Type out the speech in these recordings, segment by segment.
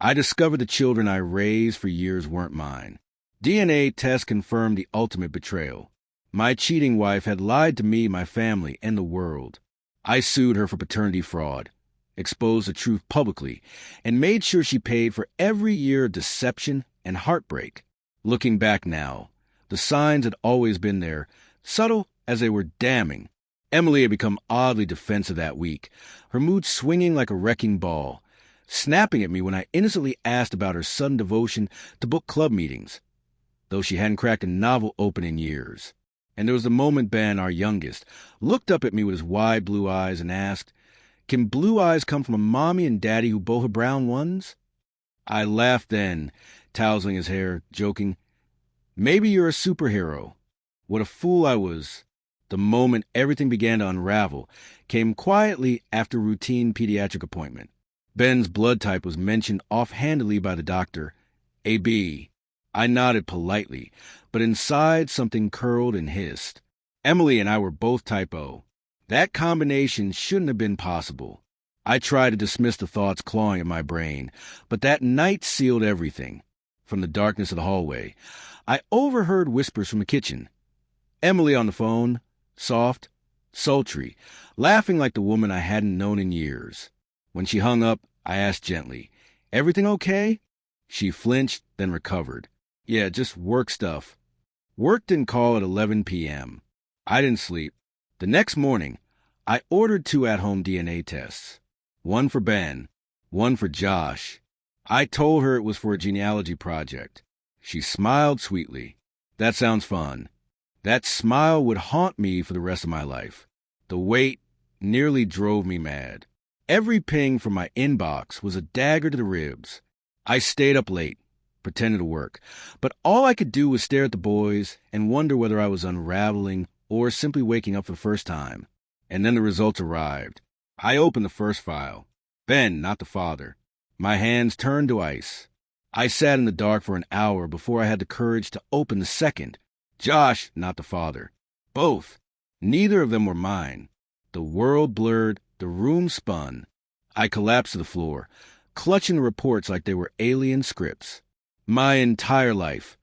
I discovered the children I raised for years weren't mine. DNA tests confirmed the ultimate betrayal. My cheating wife had lied to me, my family, and the world. I sued her for paternity fraud, exposed the truth publicly, and made sure she paid for every year of deception and heartbreak. Looking back now, the signs had always been there, subtle as they were damning. Emily had become oddly defensive that week, her mood swinging like a wrecking ball, snapping at me when I innocently asked about her sudden devotion to book club meetings, though she hadn't cracked a novel open in years. And there was the moment Ben, our youngest, looked up at me with his wide blue eyes and asked, "Can blue eyes come from a mommy and daddy who both have brown ones?" I laughed then, tousling his hair, joking, "Maybe you're a superhero." What a fool I was. The moment everything began to unravel came quietly after a routine pediatric appointment. Ben's blood type was mentioned offhandedly by the doctor, AB. I nodded politely, but inside something curled and hissed. Emily and I were both type O. That combination shouldn't have been possible. I tried to dismiss the thoughts clawing at my brain, but that night sealed everything. From the darkness of the hallway, I overheard whispers from the kitchen. Emily on the phone, soft, sultry, laughing like the woman I hadn't known in years. When she hung up, I asked gently, "Everything okay?" She flinched, then recovered. "Yeah, just work stuff." Work didn't call at 11 p.m. I didn't sleep. The next morning, I ordered 2 at-home DNA tests. One for Ben, one for Josh. I told her it was for a genealogy project. She smiled sweetly. "That sounds fun." That smile would haunt me for the rest of my life. The weight nearly drove me mad. Every ping from my inbox was a dagger to the ribs. I stayed up late, pretended to work, but all I could do was stare at the boys and wonder whether I was unraveling or simply waking up for the first time. And then the results arrived. I opened the first file. Ben, not the father. My hands turned to ice. I sat in the dark for an hour before I had the courage to open the second. Josh, not the father. Both. Neither of them were mine. The world blurred, the room spun. I collapsed to the floor, clutching the reports like they were alien scripts. My entire life.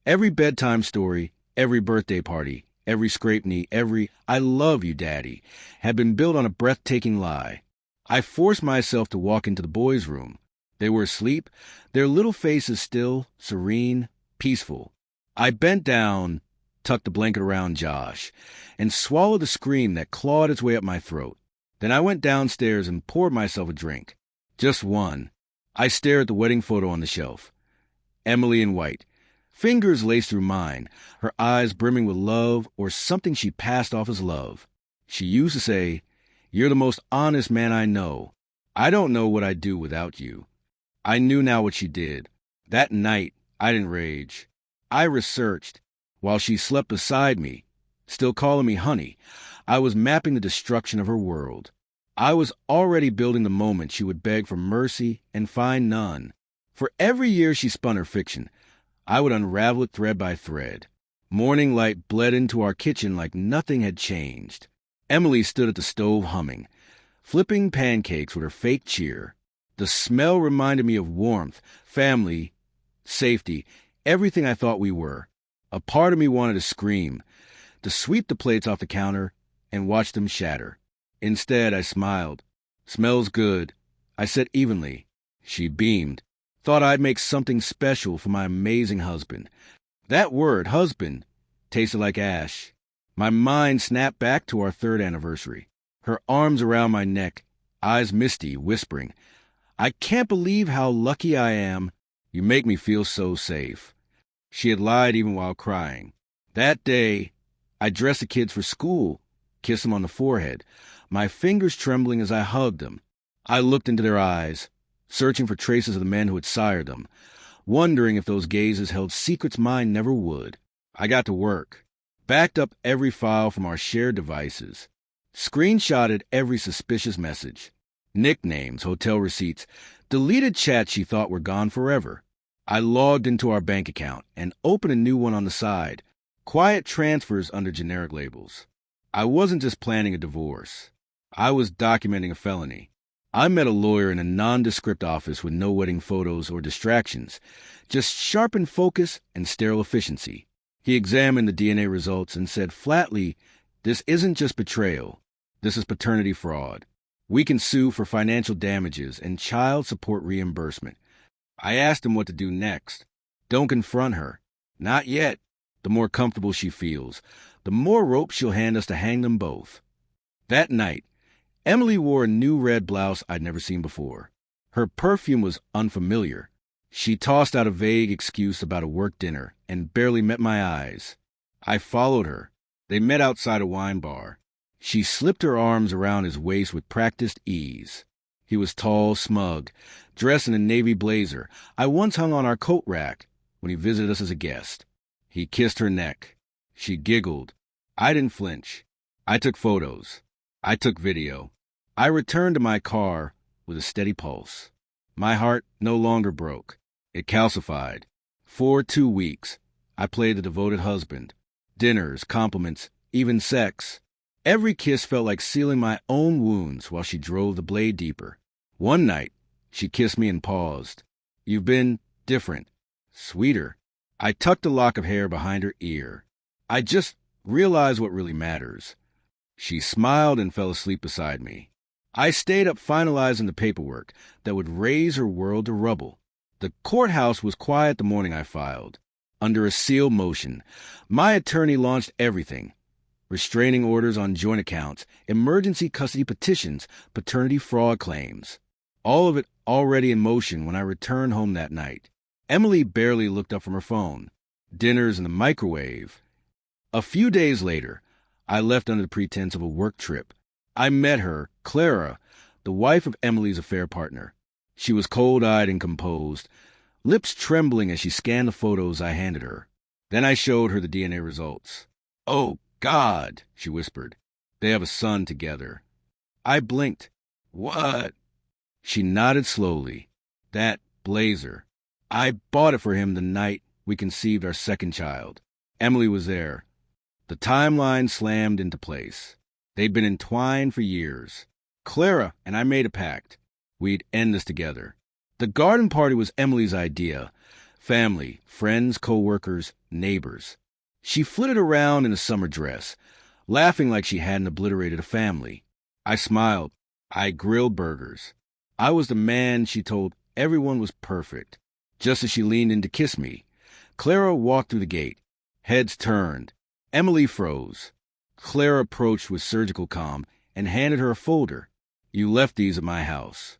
Every bedtime story, every birthday party, every scraped knee, every "I love you, Daddy," had been built on a breathtaking lie. I forced myself to walk into the boys' room. They were asleep, their little faces still, serene, peaceful. I bent down, tucked the blanket around Josh, and swallowed the scream that clawed its way up my throat. Then I went downstairs and poured myself a drink. Just one. I stared at the wedding photo on the shelf. Emily in white. Fingers laced through mine, her eyes brimming with love or something she passed off as love. She used to say, "You're the most honest man I know. I don't know what I'd do without you." I knew now what she did. That night, I didn't rage. I researched. While she slept beside me, still calling me honey, I was mapping the destruction of her world. I was already building the moment she would beg for mercy and find none. For every year she spun her fiction, I would unravel it thread by thread. Morning light bled into our kitchen like nothing had changed. Emily stood at the stove humming, flipping pancakes with her fake cheer. The smell reminded me of warmth, family, safety, everything I thought we were. A part of me wanted to scream, to sweep the plates off the counter and watch them shatter. Instead, I smiled. "Smells good," I said evenly. She beamed. Thought I'd make something special for my amazing husband. That word, husband, tasted like ash. My mind snapped back to our 3rd anniversary. Her arms around my neck, eyes misty, whispering, "I can't believe how lucky I am. You make me feel so safe." She had lied even while crying. That day, I dressed the kids for school, kissed them on the forehead, my fingers trembling as I hugged them. I looked into their eyes, searching for traces of the men who had sired them, wondering if those gazes held secrets mine never would. I got to work, backed up every file from our shared devices, screenshotted every suspicious message, nicknames, hotel receipts, deleted chats she thought were gone forever. I logged into our bank account and opened a new one on the side, quiet transfers under generic labels. I wasn't just planning a divorce. I was documenting a felony. I met a lawyer in a nondescript office with no wedding photos or distractions, just sharpened focus and sterile efficiency. He examined the DNA results and said flatly, "This isn't just betrayal. This is paternity fraud. We can sue for financial damages and child support reimbursement." I asked him what to do next. "Don't confront her. Not yet. The more comfortable she feels, the more rope she'll hand us to hang them both." That night, Emily wore a new red blouse I'd never seen before. Her perfume was unfamiliar. She tossed out a vague excuse about a work dinner and barely met my eyes. I followed her. They met outside a wine bar. She slipped her arms around his waist with practiced ease. He was tall, smug, dressed in a navy blazer I once hung on our coat rack when he visited us as a guest. He kissed her neck. She giggled. I didn't flinch. I took photos. I took video. I returned to my car with a steady pulse. My heart no longer broke. It calcified. For 2 weeks, I played the devoted husband. Dinners, compliments, even sex. Every kiss felt like sealing my own wounds while she drove the blade deeper. One night, she kissed me and paused. "You've been different. Sweeter." I tucked a lock of hair behind her ear. I just realized what really matters. She smiled and fell asleep beside me. I stayed up finalizing the paperwork that would raise her world to rubble. The courthouse was quiet the morning I filed. Under a seal motion, my attorney launched everything. Restraining orders on joint accounts, emergency custody petitions, paternity fraud claims. All of it already in motion when I returned home that night. Emily barely looked up from her phone. Dinners in the microwave. A few days later, I left under the pretense of a work trip. I met her, Clara, the wife of Emily's affair partner. She was cold-eyed and composed, lips trembling as she scanned the photos I handed her. Then I showed her the DNA results. "Oh, God," she whispered. "They have a son together." I blinked. "What?" She nodded slowly. "That blazer. I bought it for him the night we conceived our second child. Emily was there." The timeline slammed into place. They'd been entwined for years. Clara and I made a pact. We'd end this together. The garden party was Emily's idea. Family, friends, co-workers, neighbors. She flitted around in a summer dress, laughing like she hadn't obliterated a family. I smiled. I grilled burgers. I was the man she told everyone was perfect. Just as she leaned in to kiss me, Clara walked through the gate. Heads turned. Emily froze. Clara approached with surgical calm and handed her a folder. "You left these at my house."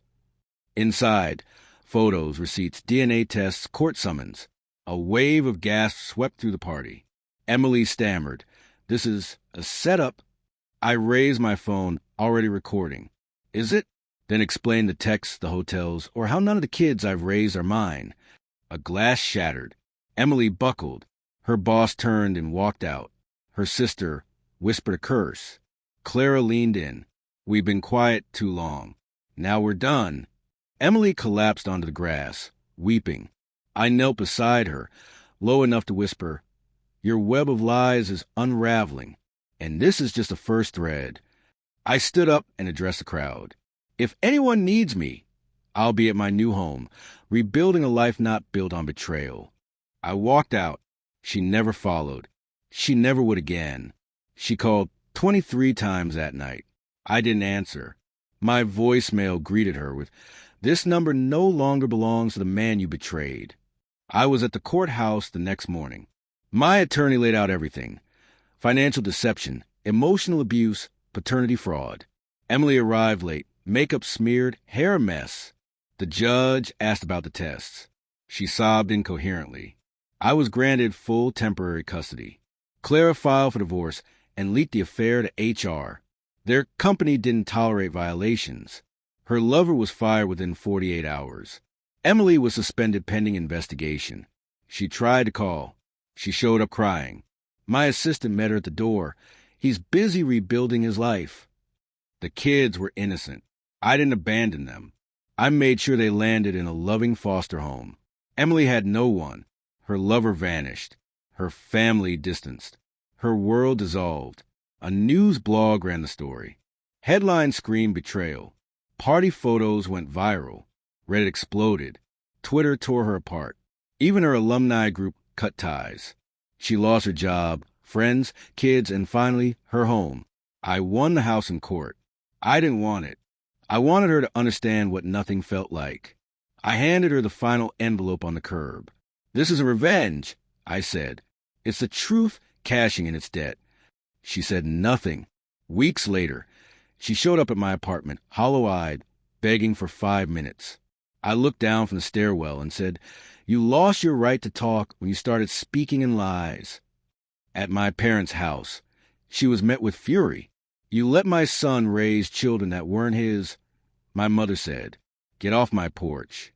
Inside, photos, receipts, DNA tests, court summons. A wave of gasps swept through the party. Emily stammered, "This is a setup." I raised my phone, already recording. "Is it?" Then explained the texts, the hotels, or how none of the kids I've raised are mine. A glass shattered. Emily buckled. Her boss turned and walked out. Her sister whispered a curse. Clara leaned in. "We've been quiet too long. Now we're done." Emily collapsed onto the grass, weeping. I knelt beside her, low enough to whisper, "Your web of lies is unraveling, and this is just the first thread." I stood up and addressed the crowd. "If anyone needs me, I'll be at my new home, rebuilding a life not built on betrayal." I walked out. She never followed. She never would again. She called 23 times that night. I didn't answer. My voicemail greeted her with, "This number no longer belongs to the man you betrayed." I was at the courthouse the next morning. My attorney laid out everything: financial deception, emotional abuse, paternity fraud. Emily arrived late, makeup smeared, hair a mess. The judge asked about the tests. She sobbed incoherently. I was granted full temporary custody. Clara filed for divorce and leaked the affair to HR. Their company didn't tolerate violations. Her lover was fired within 48 hours. Emily was suspended pending investigation. She tried to call. She showed up crying. My assistant met her at the door. He's busy rebuilding his life. The kids were innocent. I didn't abandon them. I made sure they landed in a loving foster home. Emily had no one. Her lover vanished. Her family distanced. Her world dissolved. A news blog ran the story. Headlines screamed betrayal. Party photos went viral. Reddit exploded. Twitter tore her apart. Even her alumni group cut ties. She lost her job, friends, kids, and finally, her home. I won the house in court. I didn't want it. I wanted her to understand what nothing felt like. I handed her the final envelope on the curb. "This is a revenge," I said. "It's the truth cashing in its debt." She said nothing. Weeks later, she showed up at my apartment, hollow-eyed, begging for 5 minutes. I looked down from the stairwell and said, "You lost your right to talk when you started speaking in lies." At my parents' house, she was met with fury. "You let my son raise children that weren't his." My mother said, "Get off my porch."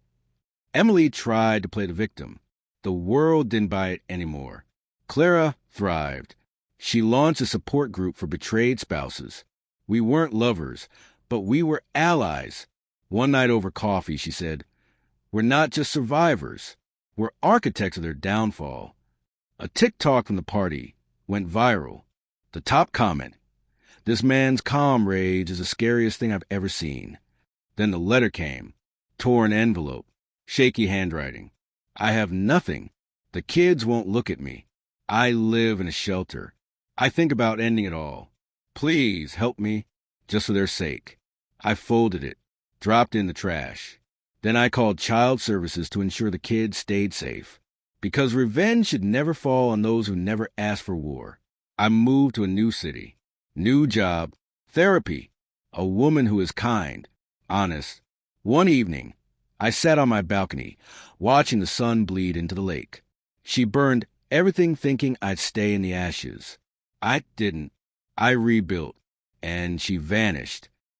Emily tried to play the victim. The world didn't buy it anymore. Clara thrived. She launched a support group for betrayed spouses. We weren't lovers, but we were allies. One night over coffee, she said, "We're not just survivors. We're architects of their downfall." A TikTok from the party went viral. The top comment: "This man's calm rage is the scariest thing I've ever seen." Then the letter came. Torn envelope. Shaky handwriting. "I have nothing. The kids won't look at me. I live in a shelter. I think about ending it all. Please help me, just for their sake." I folded it, dropped it in the trash. Then I called child services to ensure the kids stayed safe. Because revenge should never fall on those who never asked for war. I moved to a new city, new job, therapy, a woman who is kind, honest. One evening, I sat on my balcony, watching the sun bleed into the lake. She burned everything thinking I'd stay in the ashes. I didn't. I rebuilt, and she vanished.